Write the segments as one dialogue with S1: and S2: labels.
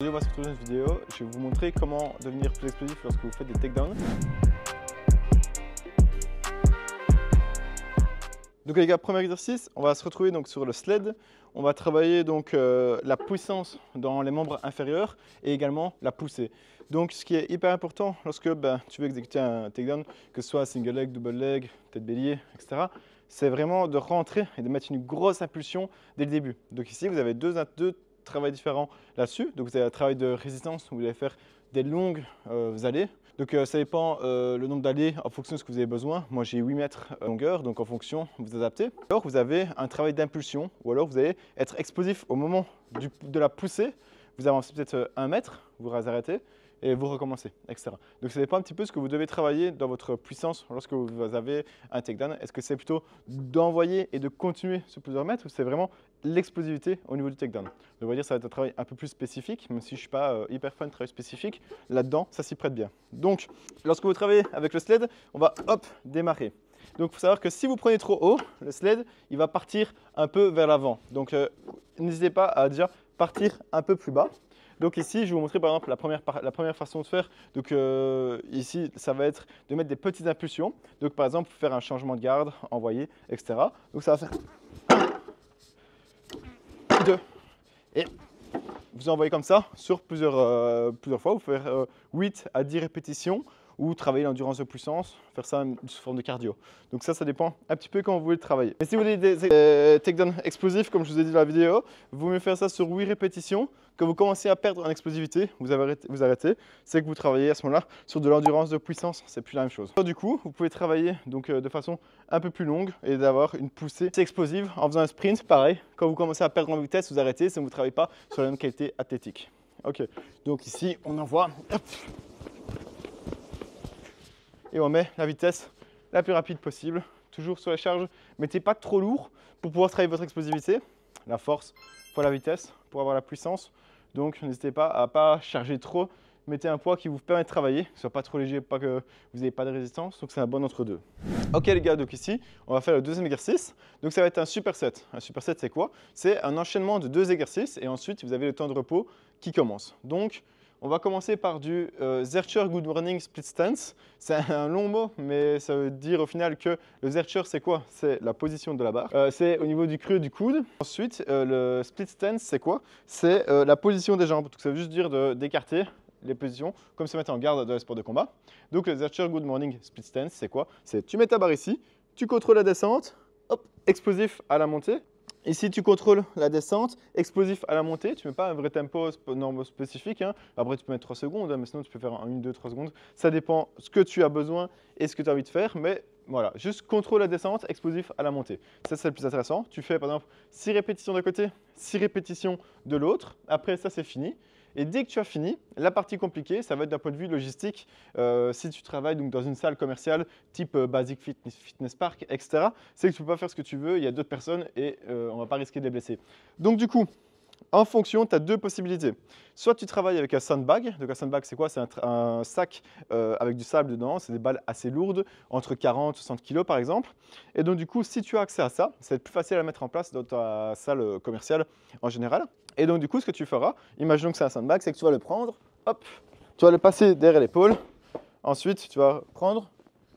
S1: Aujourd'hui, on va se retrouver dans une vidéo. Je vais vous montrer comment devenir plus explosif lorsque vous faites des takedowns. Donc les gars, premier exercice, on va se retrouver donc sur le sled. On va travailler donc la puissance dans les membres inférieurs et également la poussée. Donc ce qui est hyper important lorsque tu veux exécuter un takedown, que ce soit single leg, double leg, tête bélier, etc., c'est vraiment de rentrer et de mettre une grosse impulsion dès le début. Donc ici, vous avez deux travail différent là-dessus. Donc vous avez un travail de résistance où vous allez faire des longues allées. Donc ça dépend le nombre d'allées en fonction de ce que vous avez besoin. Moi j'ai 8 mètres de longueur, donc en fonction vous adaptez. Alors vous avez un travail d'impulsion ou alors vous allez être explosif au moment de la poussée. Vous avancez peut-être 1 mètre, vous arrêtez et vous recommencez, etc. Donc ça dépend un petit peu de ce que vous devez travailler dans votre puissance lorsque vous avez un takedown. Est-ce que c'est plutôt d'envoyer et de continuer sur plusieurs mètres ou c'est vraiment l'explosivité au niveau du takedown? Donc on va dire que ça va être un travail un peu plus spécifique, même si je ne suis pas hyper fan de travail spécifique, là-dedans ça s'y prête bien. Donc lorsque vous travaillez avec le sled, on va hop démarrer. Donc il faut savoir que si vous prenez trop haut, le sled il va partir un peu vers l'avant. Donc n'hésitez pas à déjà partir un peu plus bas. Donc ici, je vais vous montrer par exemple la première façon de faire. Donc ici, ça va être de mettre des petites impulsions. Donc par exemple, faire un changement de garde, envoyer, etc. Donc ça va faire 1, 2, et vous envoyez comme ça sur plusieurs fois. Vous pouvez faire 8 à 10 répétitions ou travailler l'endurance de puissance, faire ça sous forme de cardio. Donc ça dépend un petit peu comment vous voulez travailler. Mais si vous voulez des takedowns explosifs, comme je vous ai dit dans la vidéo, vous mieux faire ça sur 8 répétitions. Quand vous commencez à perdre en explosivité, vous arrêtez, c'est que vous travaillez à ce moment-là sur de l'endurance de puissance, c'est plus la même chose. Du coup, vous pouvez travailler donc, de façon un peu plus longue et d'avoir une poussée explosive en faisant un sprint, pareil. Quand vous commencez à perdre en vitesse, vous arrêtez, si vous ne travaillez pas sur la même qualité athlétique. Ok, donc ici, on envoie. Hop. Et on met la vitesse la plus rapide possible, toujours sur la charge. Mettez pas trop lourd pour pouvoir travailler votre explosivité, la force fois la vitesse pour avoir la puissance. Donc n'hésitez pas à ne pas charger trop. Mettez un poids qui vous permet de travailler, que ce soit pas trop léger, pas que vous n'ayez pas de résistance. Donc c'est un bon entre-deux. Ok les gars, donc ici, on va faire le deuxième exercice. Donc ça va être un superset. Un superset, c'est quoi? C'est un enchaînement de 2 exercices et ensuite vous avez le temps de repos qui commence. Donc on va commencer par du Zercher Good Morning Split Stance. C'est un long mot, mais ça veut dire au final que le Zercher, c'est quoi? C'est la position de la barre. C'est au niveau du creux du coude. Ensuite, le Split Stance, c'est quoi? C'est la position des jambes. Donc ça veut juste dire d'écarter les positions, comme se mettre en garde dans les sports de combat. Donc le Zercher Good Morning Split Stance, c'est quoi? C'est tu mets ta barre ici, tu contrôles la descente, hop, explosif à la montée. Ici, tu contrôles la descente, explosif à la montée. Tu ne mets pas un vrai tempo norme spécifique. Hein. Après, tu peux mettre 3 secondes, hein, mais sinon, tu peux faire 1, 2, 3 secondes. Ça dépend ce que tu as besoin et ce que tu as envie de faire. Mais voilà, juste contrôle la descente, explosif à la montée. Ça, c'est le plus intéressant. Tu fais par exemple 6 répétitions d'un côté, 6 répétitions de l'autre. Après, ça, c'est fini. Et dès que tu as fini, la partie compliquée, ça va être d'un point de vue logistique. Si tu travailles donc dans une salle commerciale type Basic Fitness Park, etc., c'est que tu ne peux pas faire ce que tu veux, il y a d'autres personnes et on ne va pas risquer de les blesser. Donc du coup, en fonction, tu as 2 possibilités. Soit tu travailles avec un sandbag. Donc un sandbag, c'est quoi? C'est un sac avec du sable dedans. C'est des balles assez lourdes, entre 40 et 60 kg par exemple. Et donc du coup, si tu as accès à ça, ça va être plus facile à mettre en place dans ta salle commerciale en général. Et donc du coup, ce que tu feras, imaginons que c'est un sandbag, c'est que tu vas le prendre, hop, tu vas le passer derrière l'épaule. Ensuite, tu vas prendre,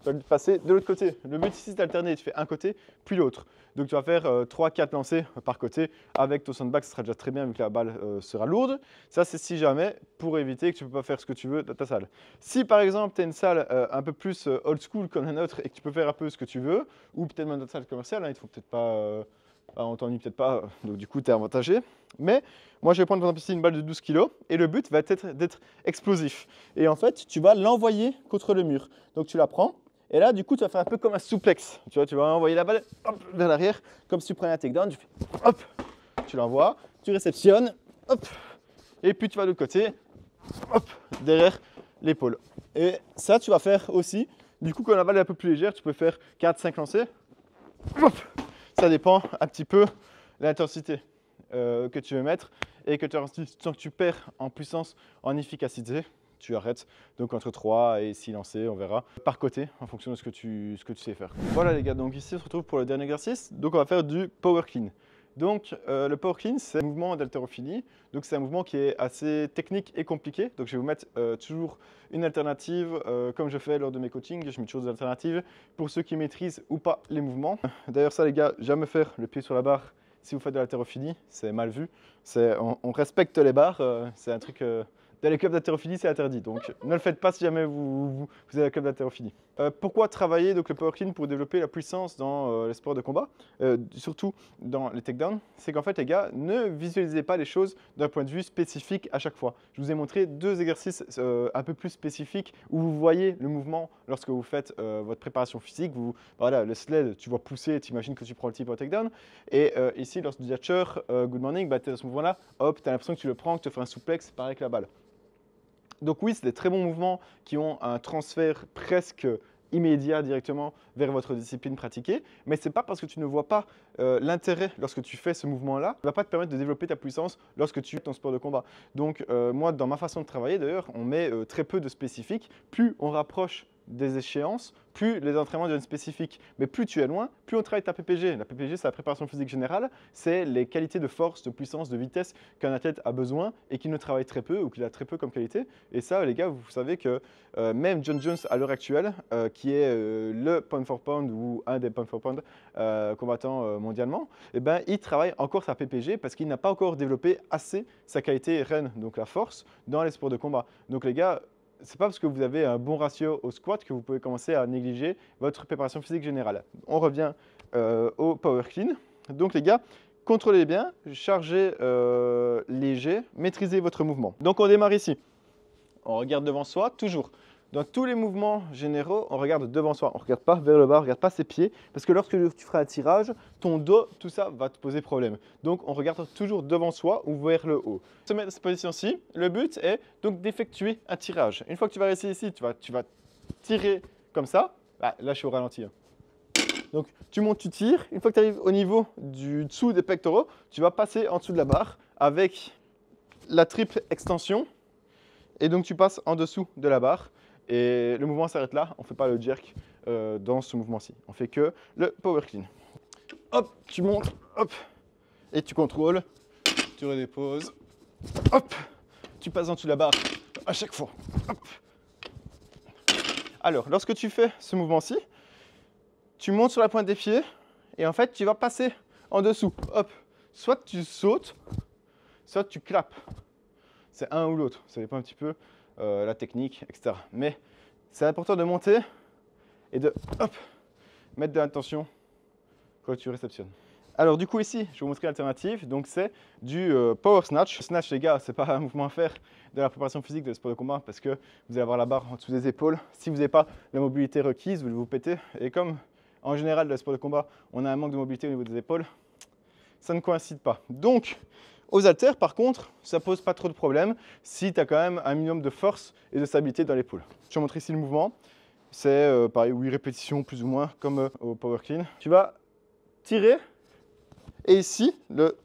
S1: tu vas le passer de l'autre côté. Le but ici, c'est d'alterner. Tu fais un côté, puis l'autre. Donc tu vas faire 3-4 lancers par côté. Avec ton sandbag, ce sera déjà très bien vu que la balle sera lourde. Ça, c'est si jamais, pour éviter que tu ne peux pas faire ce que tu veux dans ta salle. Si par exemple, tu as une salle un peu plus old school comme la nôtre et que tu peux faire un peu ce que tu veux, ou peut-être même dans ta salle commerciale, hein, il ne faut peut-être pas... on t'ennuie peut-être pas, donc du coup tu es avantagé. Mais moi je vais prendre par exemple ici une balle de 12 kg et le but va être d'être explosif. Et en fait tu vas l'envoyer contre le mur. Donc tu la prends et là du coup tu vas faire un peu comme un souplex. Tu vois, tu vas envoyer la balle hop, vers l'arrière comme si tu prenais un takedown. Tu fais hop, tu l'envoies, tu réceptionnes, hop, et puis tu vas de l'autre côté, hop, derrière l'épaule. Et ça tu vas faire aussi, du coup quand la balle est un peu plus légère, tu peux faire 4-5 lancers, hop. Ça dépend un petit peu de l'intensité que tu veux mettre et que tu sens que tu perds en puissance, en efficacité, tu arrêtes. Donc entre 3 et 6 lancers, on verra, par côté, en fonction de ce que tu sais faire. Voilà les gars, donc ici on se retrouve pour le dernier exercice. Donc on va faire du power clean. Donc, le power clean, c'est un mouvement d'haltérophilie. Donc, c'est un mouvement qui est assez technique et compliqué. Donc, je vais vous mettre toujours une alternative, comme je fais lors de mes coachings. Je mets toujours des alternatives pour ceux qui maîtrisent ou pas les mouvements. D'ailleurs, ça, les gars, jamais faire le pied sur la barre si vous faites de l'haltérophilie. C'est mal vu. On respecte les barres. C'est un truc... Dans les clubs d'haltérophilie, c'est interdit. Donc, ne le faites pas si jamais vous avez un club d'haltérophilie. Pourquoi travailler donc, le power clean pour développer la puissance dans les sports de combat, surtout dans les takedowns? C'est qu'en fait, les gars, ne visualisez pas les choses d'un point de vue spécifique à chaque fois. Je vous ai montré 2 exercices un peu plus spécifiques où vous voyez le mouvement lorsque vous faites votre préparation physique. Voilà, le sled, tu vois pousser, tu imagines que tu prends le type au takedown. Et ici, lorsque tu dis good morning, bah, à ce moment-là, hop, tu as l'impression que tu le prends, que tu fais un souplex, pareil avec la balle. Donc oui, c'est des très bons mouvements qui ont un transfert presque immédiat directement vers votre discipline pratiquée, mais ce n'est pas parce que tu ne vois pas l'intérêt lorsque tu fais ce mouvement-là, ça ne va pas te permettre de développer ta puissance lorsque tu fais ton sport de combat. Donc moi, dans ma façon de travailler d'ailleurs, on met très peu de spécifiques. Plus on rapproche des échéances, plus les entraînements deviennent spécifiques. Mais plus tu es loin, plus on travaille ta PPG. La PPG, c'est la préparation physique générale. C'est les qualités de force, de puissance, de vitesse qu'un athlète a besoin et qu'il ne travaille très peu ou qu'il a très peu comme qualité. Et ça, les gars, vous savez que même John Jones, à l'heure actuelle, qui est le pound for pound ou un des pound for pound combattants mondialement, eh ben, il travaille encore sa PPG parce qu'il n'a pas encore développé assez sa qualité REN, donc la force, dans les sports de combat. Donc les gars, c'est pas parce que vous avez un bon ratio au squat que vous pouvez commencer à négliger votre préparation physique générale. On revient au power clean. Donc les gars, contrôlez bien, chargez léger, maîtrisez votre mouvement. Donc on démarre ici. On regarde devant soi, toujours. Dans tous les mouvements généraux, on regarde devant soi. On ne regarde pas vers le bas, on ne regarde pas ses pieds. Parce que lorsque tu feras un tirage, ton dos, tout ça va te poser problème. Donc, on regarde toujours devant soi ou vers le haut. Se mettre dans cette position-ci, le but est donc d'effectuer un tirage. Une fois que tu vas rester ici, tu vas tirer comme ça. Ah, là, je suis au ralenti. Donc, tu montes, tu tires. Une fois que tu arrives au niveau du dessous des pectoraux, tu vas passer en dessous de la barre avec la triple extension. Et donc, tu passes en dessous de la barre. Et le mouvement s'arrête là, on ne fait pas le jerk dans ce mouvement-ci. On fait que le power clean. Hop, tu montes, hop, et tu contrôles, tu redéposes, hop, tu passes en dessous de la barre à chaque fois. Hop. Alors, lorsque tu fais ce mouvement-ci, tu montes sur la pointe des pieds et en fait, tu vas passer en dessous. Hop, soit tu sautes, soit tu clapes. C'est un ou l'autre, ça dépend un petit peu. La technique, etc. Mais c'est important de monter et de hop, mettre de l'attention quand tu réceptionnes. Alors du coup ici, je vais vous montrer l'alternative. Donc c'est du power snatch. Snatch les gars, c'est pas un mouvement à faire de la préparation physique de sport de combat parce que vous allez avoir la barre en dessous des épaules. Si vous n'avez pas la mobilité requise, vous vous pétez. Et comme en général dans le sport de combat, on a un manque de mobilité au niveau des épaules, ça ne coïncide pas. Donc aux haltères, par contre, ça pose pas trop de problème si tu as quand même un minimum de force et de stabilité dans l'épaule. Je vais montrer ici le mouvement. C'est pareil, 8 répétitions plus ou moins, comme au power clean. Tu vas tirer et ici, le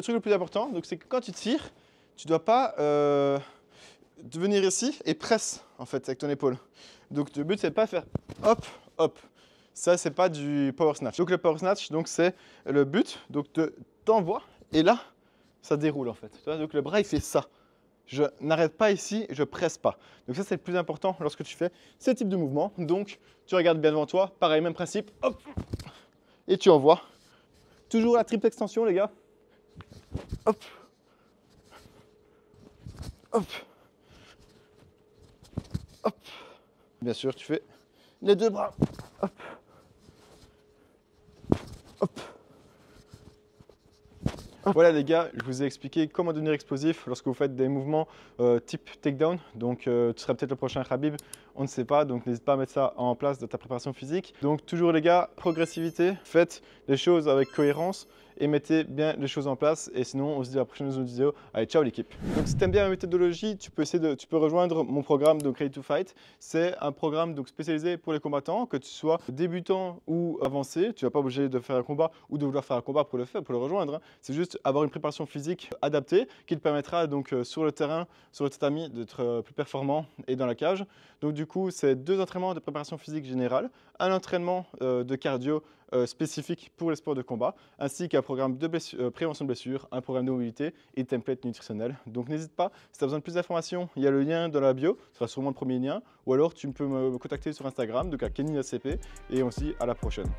S1: truc le plus important, c'est que quand tu tires, tu ne dois pas venir ici et presse en fait avec ton épaule. Donc le but c'est de pas faire hop, hop. Ça c'est pas du power snatch. Donc le power snatch, c'est le but, donc t'envoies et là ça déroule en fait. Donc le bras il fait ça. Je n'arrête pas ici, je presse pas. Donc ça c'est le plus important lorsque tu fais ce type de mouvement. Donc tu regardes bien devant toi, pareil même principe, hop, et tu envoies. Toujours la triple extension les gars. Hop, hop, hop. Bien sûr tu fais les deux bras. Hop, hop. Voilà les gars, je vous ai expliqué comment devenir explosif lorsque vous faites des mouvements type takedown. Donc tu seras peut-être le prochain Khabib, on ne sait pas, donc n'hésite pas à mettre ça en place dans ta préparation physique. Donc toujours les gars, progressivité, faites les choses avec cohérence et mettez bien les choses en place. Et sinon, on se dit à la prochaine vidéo. Allez, ciao l'équipe. Donc si tu aimes bien ma méthodologie, tu peux rejoindre mon programme donc Ready to Fight. C'est un programme donc spécialisé pour les combattants, que tu sois débutant ou avancé. Tu n'es pas obligé de faire un combat ou de vouloir faire un combat pour le rejoindre. Hein. C'est juste avoir une préparation physique adaptée qui te permettra donc sur le terrain, sur le tatami, d'être plus performant et dans la cage. Donc du coup, c'est 2 entraînements de préparation physique générale, un entraînement de cardio spécifiques pour les sports de combat, ainsi qu'un programme de prévention de blessures, un programme de mobilité et template nutritionnel. Donc n'hésite pas, si tu as besoin de plus d'informations, il y a le lien dans la bio, ce sera sûrement le premier lien, ou alors tu peux me contacter sur Instagram, donc à KennyACP, et aussi à la prochaine.